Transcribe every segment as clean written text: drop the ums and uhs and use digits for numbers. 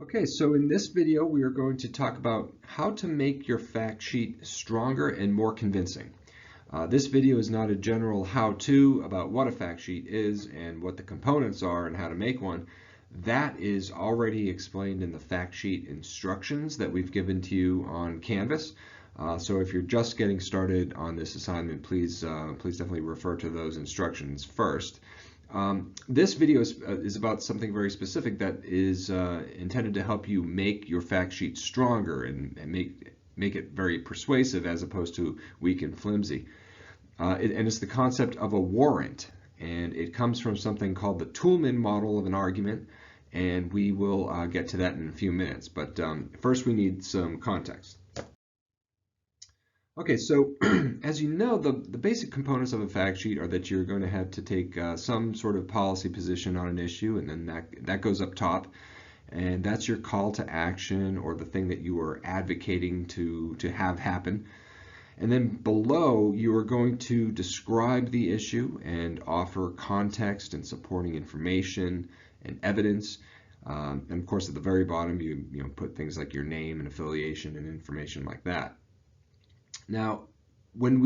Okay, so in this video, we are going to talk about how to make your fact sheet stronger and more convincing. This video is not a general how-to about what a fact sheet is and what the components are and how to make one. That is already explained in the fact sheet instructions that we've given to you on Canvas. So if you're just getting started on this assignment, please definitely refer to those instructions first. This video is about something very specific that is intended to help you make your fact sheet stronger and make it very persuasive as opposed to weak and flimsy. And it's the concept of a warrant, and it comes from something called the Toulmin Model of an argument, and we will get to that in a few minutes. But first we need some context. Okay, so as you know, the basic components of a fact sheet are that you're going to have to take some sort of policy position on an issue, and then that goes up top, and that's your call to action or the thing that you are advocating to have happen. And then below, you are going to describe the issue and offer context and supporting information and evidence. And of course, at the very bottom, you put things like your name and affiliation and information like that. Now, when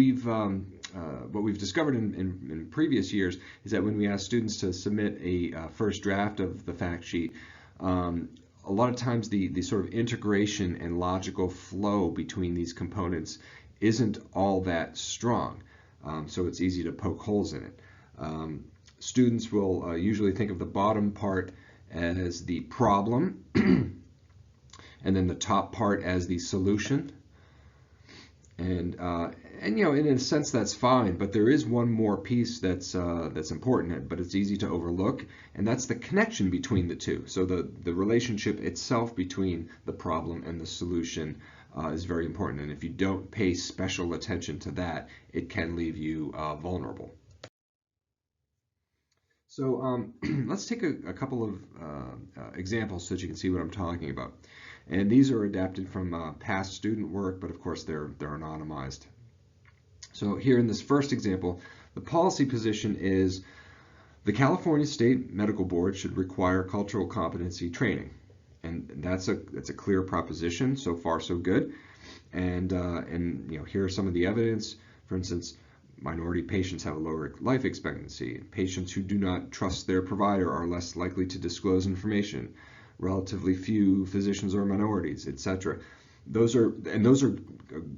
what we've discovered in previous years is that when we ask students to submit a first draft of the fact sheet, a lot of times the sort of integration and logical flow between these components isn't all that strong, so it's easy to poke holes in it. Students will usually think of the bottom part as the problem, and then the top part as the solution. And you know, in a sense, that's fine, but there is one more piece that's important, but it's easy to overlook, and that's the connection between the two. So the relationship itself between the problem and the solution is very important, and if you don't pay special attention to that, it can leave you vulnerable. So let's take a couple of examples so that you can see what I'm talking about. And these are adapted from past student work, but of course they're anonymized. So here in this first example, the policy position is the California State Medical Board should require cultural competency training. And that's a clear proposition. So far, so good. And you know, here are some of the evidence. For instance, minority patients have a lower life expectancy. Patients who do not trust their provider are less likely to disclose information. Relatively few physicians are minorities, etc. Those are you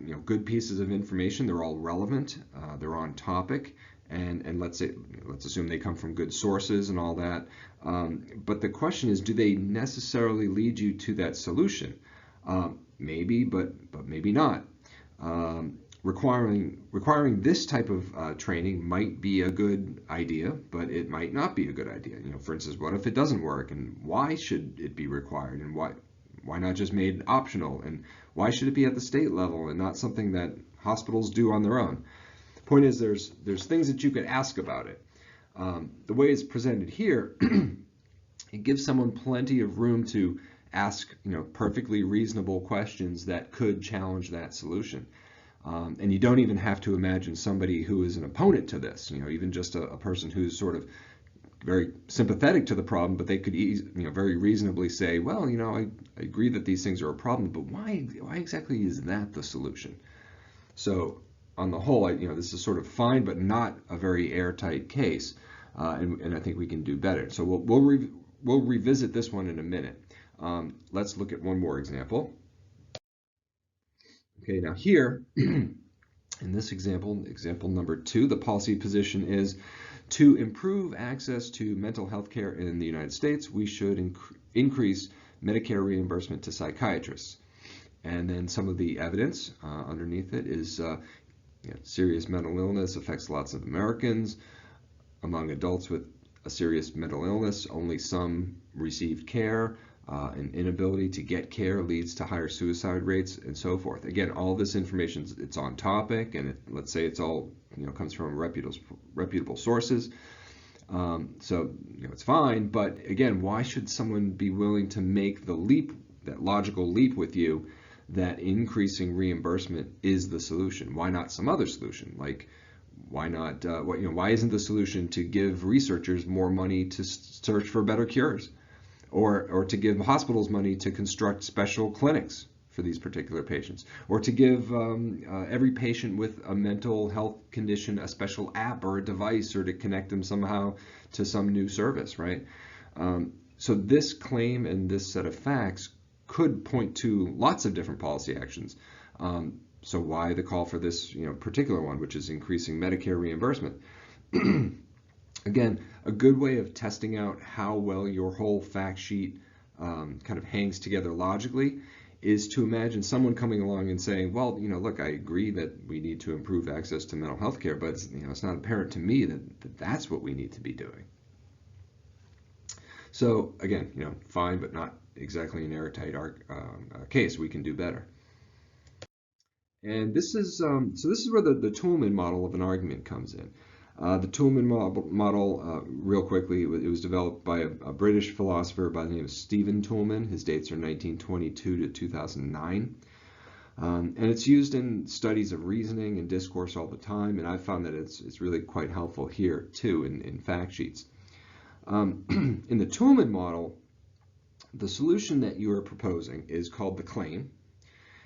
know, good pieces of information. They're all relevant. They're on topic, and let's assume they come from good sources and all that. But the question is, do they necessarily lead you to that solution? Maybe, but maybe not. Requiring this type of training might be a good idea, but it might not be a good idea. You know, for instance, what if it doesn't work, and why should it be required, and why not just made optional, and why should it be at the state level and not something that hospitals do on their own? The point is, there's things that you could ask about it. The way it's presented here, it gives someone plenty of room to ask, you know, perfectly reasonable questions that could challenge that solution. And you don't even have to imagine somebody who is an opponent to this, you know, even just a person who's sort of very sympathetic to the problem, but they could very reasonably say, well, you know, I agree that these things are a problem, but why exactly is that the solution? So on the whole, this is sort of fine, but not a very airtight case, and I think we can do better. So we'll revisit this one in a minute. Let's look at one more example. Okay, now here, in this example number 2, the policy position is to improve access to mental health care in the United States, we should increase Medicare reimbursement to psychiatrists. And then some of the evidence underneath it is serious mental illness affects lots of Americans. Among adults with a serious mental illness, only some receive care. An inability to get care leads to higher suicide rates, and so forth. Again, all this information, it's on topic, and let's say it's all comes from reputable sources. So it's fine, but again, why should someone be willing to make the leap, that logical leap with you, that increasing reimbursement is the solution? Why not some other solution? Like, why not? Why isn't the solution to give researchers more money to search for better cures? or to give hospitals money to construct special clinics for these particular patients, or to give every patient with a mental health condition a special app or a device, or to connect them somehow to some new service, right? So this claim and this set of facts could point to lots of different policy actions. So why the call for this particular one, which is increasing Medicare reimbursement? Again, a good way of testing out how well your whole fact sheet kind of hangs together logically is to imagine someone coming along and saying, well, look, I agree that we need to improve access to mental health care, but it's not apparent to me that that's what we need to be doing. So again, fine, but not exactly an airtight case. We can do better. And this is where the Toulmin model of an argument comes in. The Toulmin model, real quickly, it was developed by a British philosopher by the name of Stephen Toulmin. His dates are 1922 to 2009. And it's used in studies of reasoning and discourse all the time, and I found that it's really quite helpful here, too, in fact sheets. In the Toulmin model, the solution that you are proposing is called the claim,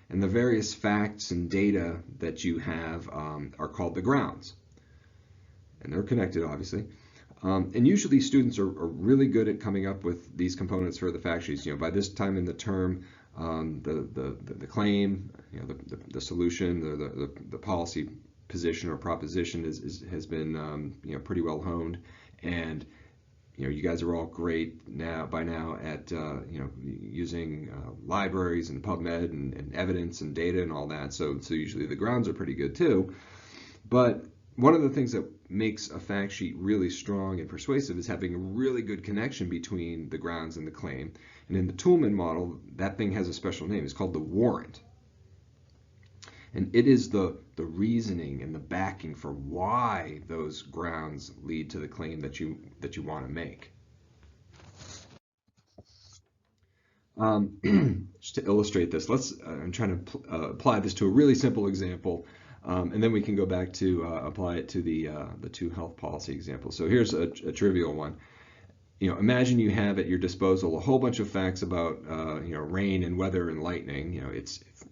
and the various facts and data that you have are called the grounds. And they're connected, obviously. And usually students are really good at coming up with these components for the fact sheets. By this time in the term, the claim, the solution, or the policy position or proposition has been pretty well honed, and you guys are all great by now at using libraries and PubMed and evidence and data and all that. So usually the grounds are pretty good too. But one of the things that makes a fact sheet really strong and persuasive is having a really good connection between the grounds and the claim. And in the Toulmin model, that thing has a special name. It's called the warrant. And it is the reasoning and the backing for why those grounds lead to the claim that you want to make. Just to illustrate this, I'm trying to apply this to a really simple example, and then we can go back to apply it to the two health policy examples. So here's a trivial one. Imagine you have at your disposal a whole bunch of facts about rain and weather and lightning.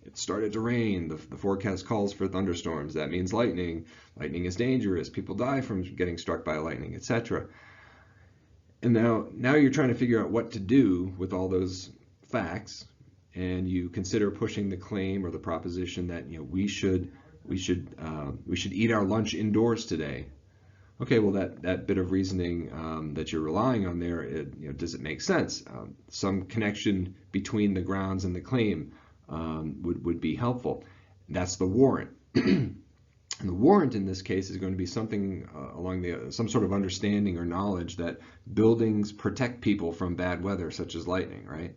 It started to rain. The forecast calls for thunderstorms. That means lightning. Lightning is dangerous. People die from getting struck by lightning, etc. And now you're trying to figure out what to do with all those facts, and you consider pushing the claim or the proposition that we should eat our lunch indoors today. Okay, well that bit of reasoning that you're relying on there, does it make sense? Some connection between the grounds and the claim would be helpful. That's the warrant. And the warrant in this case is going to be something along some sort of understanding or knowledge that buildings protect people from bad weather, such as lightning, right?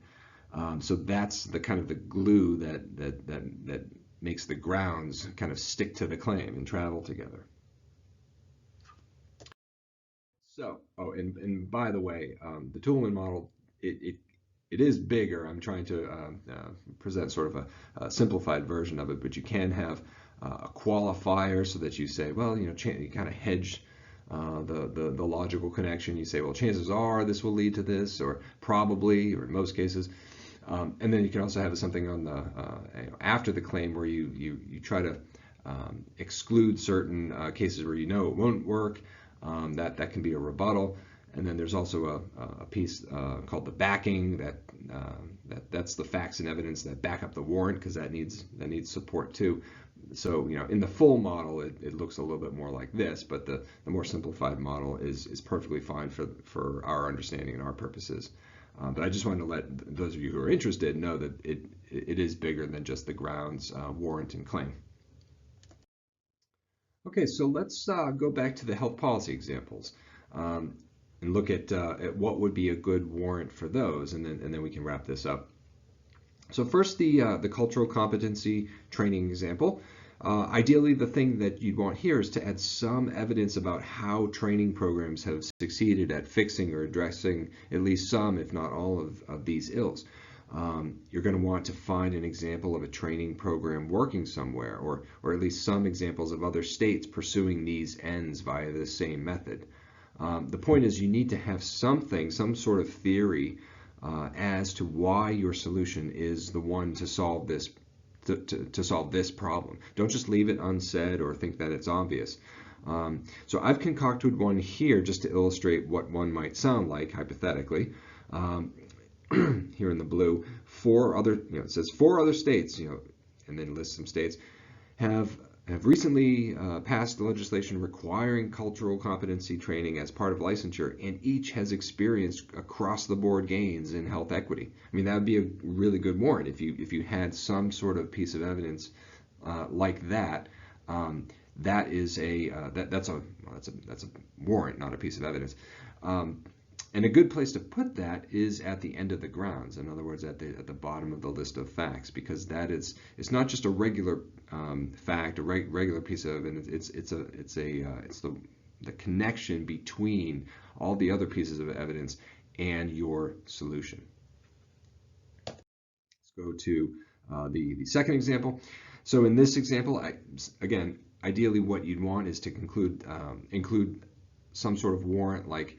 So that's the kind of the glue that makes the grounds kind of stick to the claim and travel together. So, and by the way, the Toulmin model, it is bigger. I'm trying to present sort of a simplified version of it, but you can have a qualifier so that you say, well, you kind of hedge the logical connection. You say, well, chances are this will lead to this, or probably, or in most cases. And then you can also have something on the after the claim where you try to exclude certain cases where it won't work. That can be a rebuttal. And then there's also a piece called the backing that's the facts and evidence that back up the warrant, because that needs support too. So in the full model it looks a little bit more like this, but the more simplified model is perfectly fine for our understanding and our purposes. But I just wanted to let those of you who are interested know that it is bigger than just the grounds, warrant, and claim. Okay, so let's go back to the health policy examples and look at what would be a good warrant for those, and then we can wrap this up. So first, the cultural competency training example. Ideally, the thing that you'd want here is to add some evidence about how training programs have succeeded at fixing or addressing at least some, if not all, of these ills. You're going to want to find an example of a training program working somewhere, or at least some examples of other states pursuing these ends via the same method. The point is you need to have some sort of theory as to why your solution is the one to solve this to solve this problem. Don't just leave it unsaid or think that it's obvious. So I've concocted one here just to illustrate what one might sound like hypothetically. Here in the blue, it says 4 other states, and then lists some states, have recently passed legislation requiring cultural competency training as part of licensure, and each has experienced across-the-board gains in health equity. I mean, that would be a really good warrant if you had some sort of piece of evidence like that. That's a warrant, not a piece of evidence. And a good place to put that is at the end of the grounds. In other words, at the bottom of the list of facts, because it's not just a regular fact, a regular piece of evidence. It's the connection between all the other pieces of evidence and your solution. Let's go to the second example. So in this example, again, ideally what you'd want is to include some sort of warrant, like,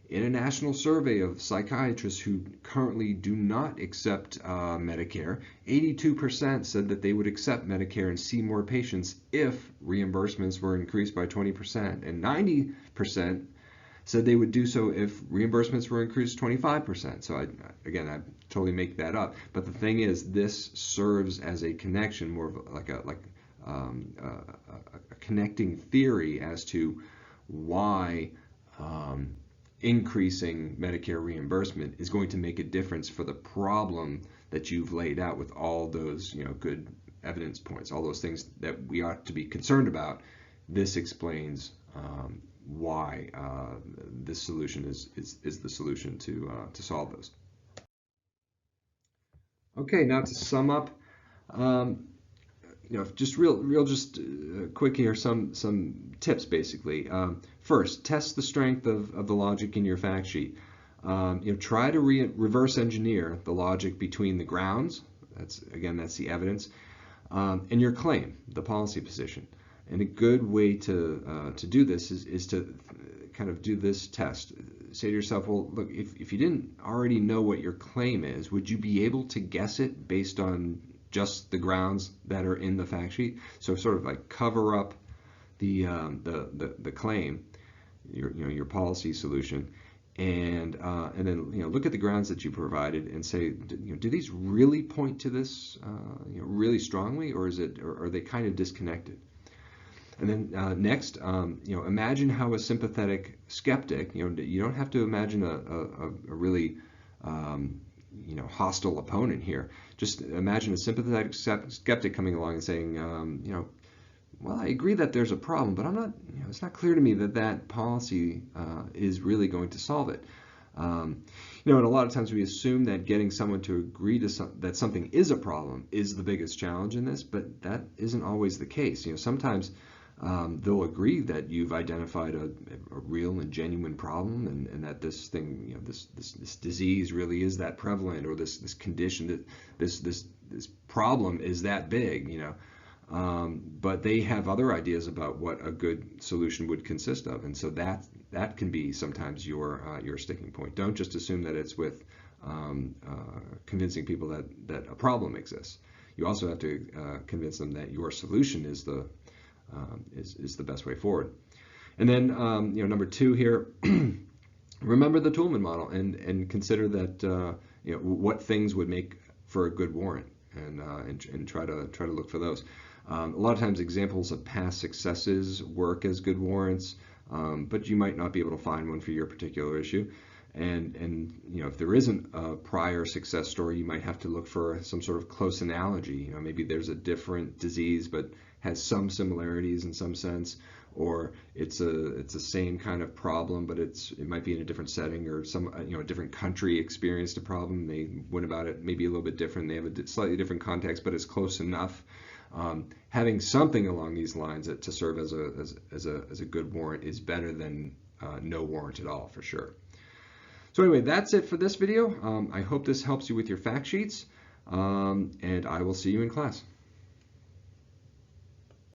in a national survey of psychiatrists who currently do not accept Medicare, 82% said that they would accept Medicare and see more patients if reimbursements were increased by 20%, and 90% said they would do so if reimbursements were increased 25%. So I totally make that up. But the thing is, this serves as a connection, more of like a connecting theory as to why increasing Medicare reimbursement is going to make a difference for the problem that you've laid out with all those good evidence points, all those things that we ought to be concerned about. This explains why this solution is the solution to solve those. Okay, now to sum up, just quick here, some tips basically. First, test the strength of the logic in your fact sheet. Try to reverse engineer the logic between the grounds, that's the evidence, and your claim, the policy position. And a good way to do this is to kind of do this test. Say to yourself, well, look, if you didn't already know what your claim is, would you be able to guess it based on just the grounds that are in the fact sheet? So sort of like cover up the claim, your policy solution, and then look at the grounds that you provided and say, do these really point to this really strongly, or are they kind of disconnected? And then next, imagine how a sympathetic skeptic, you don't have to imagine a really hostile opponent here. Just imagine a sympathetic skeptic coming along and saying, well, I agree that there's a problem, but I'm not, it's not clear to me that policy is really going to solve it. And a lot of times we assume that getting someone to agree to that something is a problem is the biggest challenge in this, but that isn't always the case. Sometimes they'll agree that you've identified a real and genuine problem, and that this thing, this disease really is that prevalent, or this condition, that this problem is that big, but they have other ideas about what a good solution would consist of, and so that can be sometimes your sticking point. Don't just assume that it's with convincing people that a problem exists. You also have to convince them that your solution is the best way forward. And then number 2 here, remember the Toulmin model and consider that what things would make for a good warrant, and try to look for those. A lot of times examples of past successes work as good warrants, but you might not be able to find one for your particular issue. And if there isn't a prior success story, you might have to look for some sort of close analogy. Maybe there's a different disease but has some similarities in some sense, or it's the same kind of problem, but it might be in a different setting, or a different country experienced a problem. They went about it maybe a little bit different. They have a slightly different context, but it's close enough. Having something along these lines to serve as a good warrant is better than no warrant at all, for sure. So anyway, that's it for this video. I hope this helps you with your fact sheets, and I will see you in class.